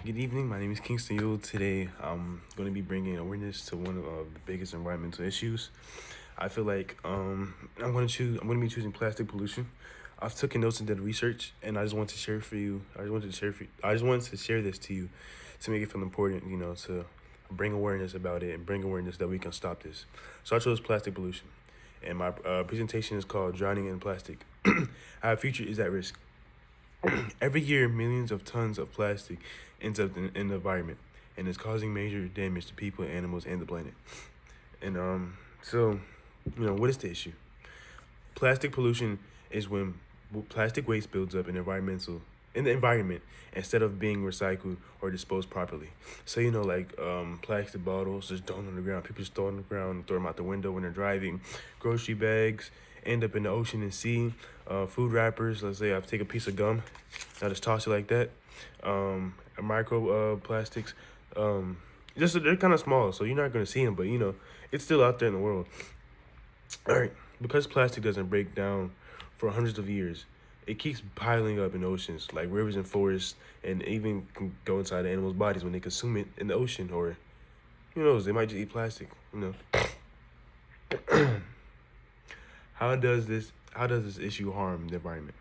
Good evening. My name is Kingston Ewell. Today, I'm going to be bringing awareness to one of the biggest environmental issues. I feel like I'm going to be choosing plastic pollution. I've taken notes and did research, and I just want to share for you. I just wanted to share this to you, to make it feel important. To bring awareness about it and bring awareness that we can stop this. So I chose plastic pollution, and my presentation is called "Drowning in Plastic." Our future is at risk. Every year, millions of tons of plastic ends up in the environment and is causing major damage to people, animals, and the planet. And what is the issue? Plastic pollution is when plastic waste builds up in the environment instead of being recycled or disposed properly. So like plastic bottles just thrown on the ground. People just throw them on the ground and throw them out the window when they're driving. Grocery bags end up in the ocean and sea. Food wrappers, let's say I take a piece of gum, I just toss it like that. Micro plastics, just they're kind of small, so you're not gonna see them, but it's still out there in the world. All right, because plastic doesn't break down for hundreds of years, it keeps piling up in oceans, like rivers and forests, and even can go inside the animals' bodies when they consume it in the ocean, or who knows, they might just eat plastic. How does this issue harm the environment?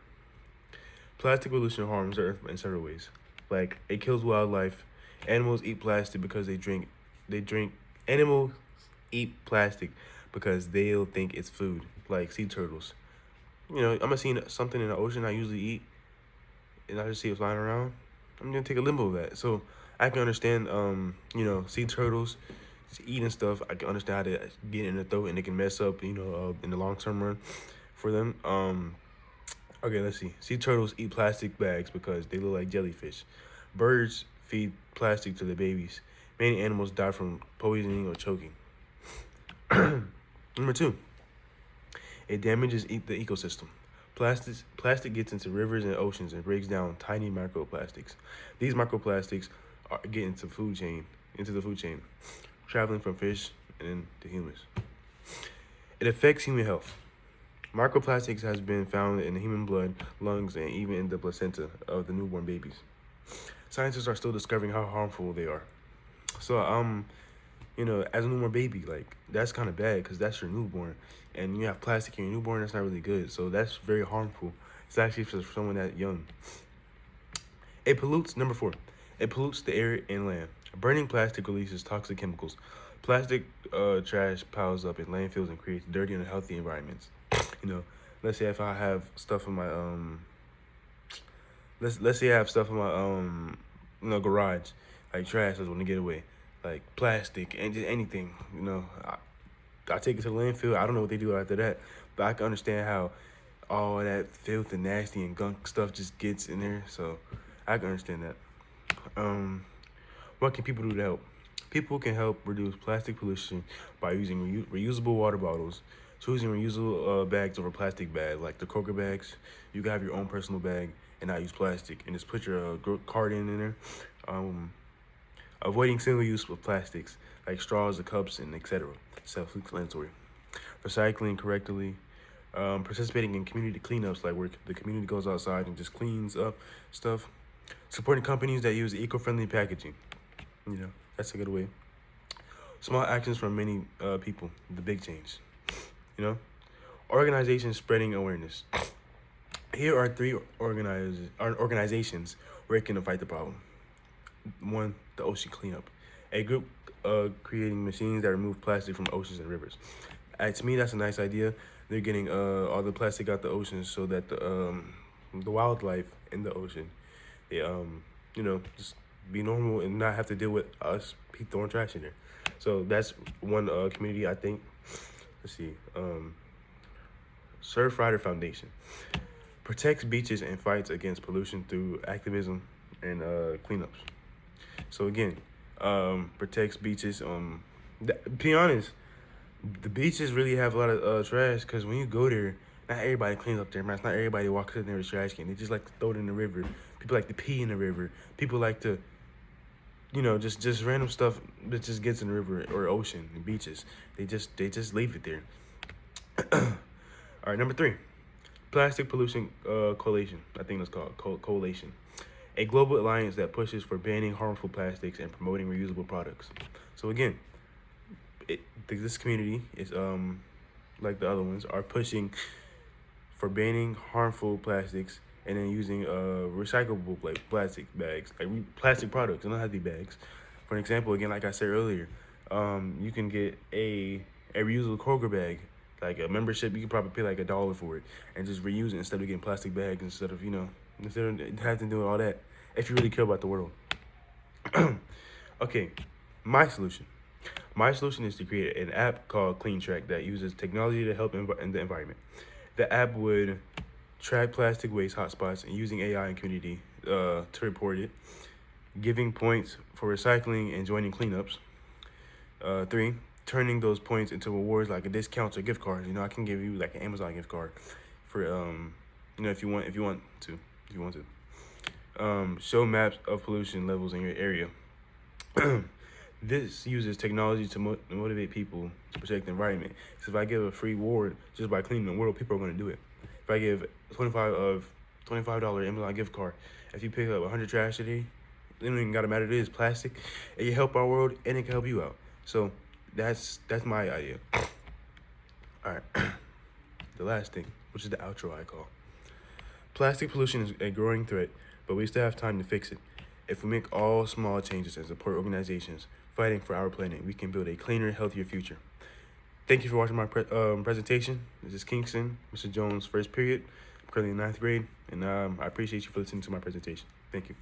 Plastic pollution harms the earth in several ways. Like it kills wildlife. Animals eat plastic because they drink animals eat plastic because they'll think it's food, like sea turtles. I'm gonna see something in the ocean I usually eat, and I just see it flying around. I'm gonna take a limbo of that. So I can understand, sea turtles just eating stuff. I can understand how to get in the throat and it can mess up, in the long term run for them. Okay, let's see. Sea turtles eat plastic bags because they look like jellyfish. Birds feed plastic to their babies. Many animals die from poisoning or choking. Number two, it damages the ecosystem. Plastic gets into rivers and oceans and breaks down tiny microplastics. These microplastics get into the food chain, traveling from fish and to humans. It affects human health. Microplastics has been found in the human blood, lungs, and even in the placenta of the newborn babies. Scientists are still discovering how harmful they are. So, as a newborn baby, like that's kind of bad because that's your newborn, and you have plastic in your newborn. That's not really good. So that's very harmful. It's actually for someone that young. It pollutes. Number four, it pollutes the air and land. Burning plastic releases toxic chemicals. Plastic trash piles up in landfills and creates dirty and unhealthy environments. You know, let's say if I have stuff in my let's say I have stuff in my garage, like trash that's want to get away, like plastic and just anything. I take it to the landfill. I don't know what they do after that, but I can understand how all that filth and nasty and gunk stuff just gets in there. So I can understand that. Um, what can people do to help? People can help reduce plastic pollution by using reusable water bottles, choosing reusable bags over plastic bags, like the Kroger bags. You can have your own personal bag and not use plastic, and just put your card in there. Um, Avoiding single-use of plastics like straws, the cups, and etc. Self-explanatory. Recycling correctly. Participating in community cleanups, like where the community goes outside and just cleans up stuff. Supporting companies that use eco-friendly packaging. That's a good way. Small actions from many people, the big change. You know, organizations spreading awareness. Here are three organizations working to fight the problem. One, the ocean cleanup. A group creating machines that remove plastic from oceans and rivers. To me, that's a nice idea. They're getting all the plastic out the oceans so that the wildlife in the ocean, they just be normal and not have to deal with us throwing trash in there. So that's one community I think. Let's see. Surf Rider Foundation protects beaches and fights against pollution through activism and cleanups. So again, protects beaches. Be honest, the beaches really have a lot of trash because when you go there, not everybody cleans up their mess. Not everybody walks in there with trash can. They just like to throw it in the river. People like to pee in the river. People like to, just random stuff that just gets in the river or ocean and beaches. They just leave it there. All right, number three, plastic pollution coalition. I think that's called coalition. a global alliance that pushes for banning harmful plastics and promoting reusable products. So again, this community is like the other ones are pushing for banning harmful plastics and then using recyclable like plastic bags, like plastic products. It don't have to be bags. For an example, again, like I said earlier, you can get a reusable Kroger bag, like a membership. You can probably pay like $1 for it and just reuse it instead of getting plastic bags instead of having to do all that. If you really care about the world. Okay, my solution. My solution is to create an app called Clean Track that uses technology to help in the environment. The app would track plastic waste hotspots and using AI and community to report it, giving points for recycling and joining cleanups. 3, turning those points into rewards like a discount or gift cards. I can give you like an Amazon gift card for if you want to. Show maps of pollution levels in your area. This uses technology to motivate people to protect the environment. So if I give a free reward just by cleaning the world, people are going to do it. If I give $25 Amazon gift card, if you pick up 100 trash today, it don't even gotta matter. It is plastic. It can help our world and it can help you out. So that's my idea. All right. The last thing, which is the outro I call. Plastic pollution is a growing threat, but we still have time to fix it. If we make all small changes and support organizations fighting for our planet, we can build a cleaner, healthier future. Thank you for watching my presentation. This is Kingston, Mr. Jones' first period. I'm currently in 9th grade, and I appreciate you for listening to my presentation. Thank you.